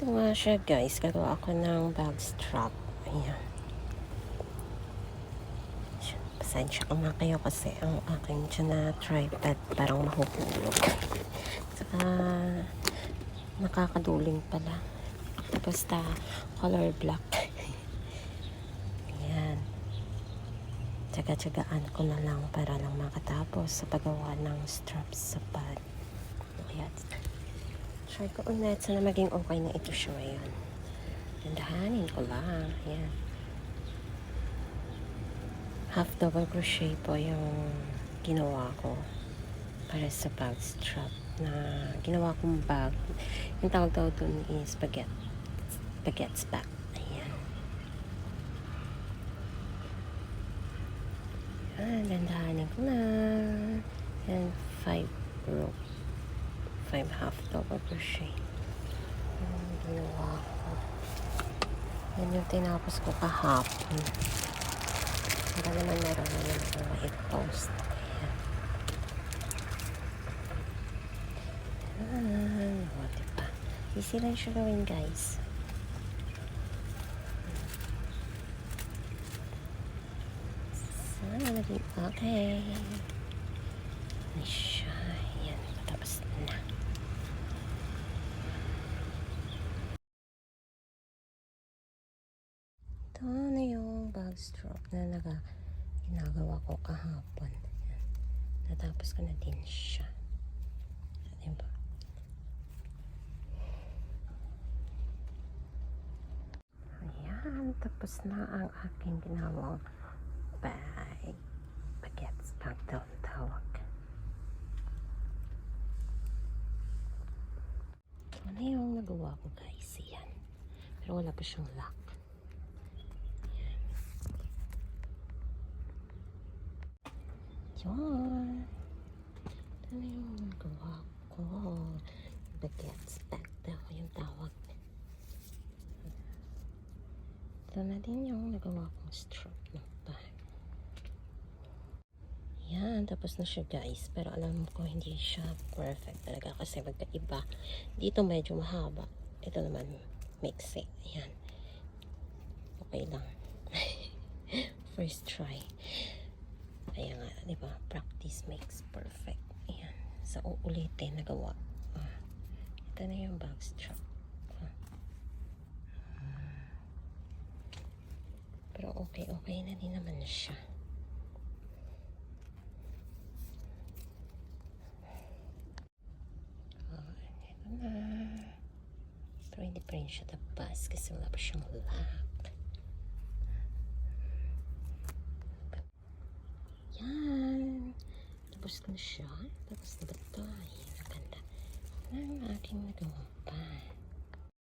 Ito nga siya guys, gagawa ako ng bag strap. Ayan. Pasensya ko na kayo kasi ang aking dyan na tripod parang mahuhulog. Saka nakakaduling pala. Basta color black. Ayan. Tsaga-tsagaan ko na lang para lang makatapos sa paggawa ng straps sa bag. Ayan. Try ko ulit. Sana maging okay na ito siya ngayon. Dandahanin ko lang. Ayan. Half double crochet po yung ginawa ko para sa bag strap na ginawa kong bag. Yung tawag daw dun is baguettes bag. Ayan. Dandahanin ko na. And 5 rope. 5 half double crochet. Ginawa ko. Yan yung tinapos ko kahapon. Para naman meron na naman ako ma-post. Ayan. O, diba? Easy lang siya gawin, guys. Sana naging okay. Ayan siya. Ayan. Tapos na. Ito na yung bag strap na ginagawa ko kahapon. Ayan. Natapos ko na din siya. Diba? Ayan. Tapos na ang aking ginawang baguettes bag daw ang tawag. Ano yung nagawa ko guys? Ayan. Pero wala pa siyang lock. Yun. Ito na yung nagawa ko. Baguettes bag daw yung tawag. Ito na din yung nagawa kong strap ng bag. Yan, tapos na siya guys. Pero alam ko hindi siya perfect talaga kasi magkaiba. Dito medyo mahaba. Ito naman mixy. Ayan. Okay lang. First try. Ayan nga, di ba? Practice makes perfect. Ayan. Sa uulitin, nagawa. Ito na yung bag strap. Pero okay na din naman siya. Ito na. Pero hindi pa rin siya tapos kasi wala pa siyang lock. Yan. Tapos ko na siya. Tapos na ba ito? Ayan, maganda. Ang aking nagawa.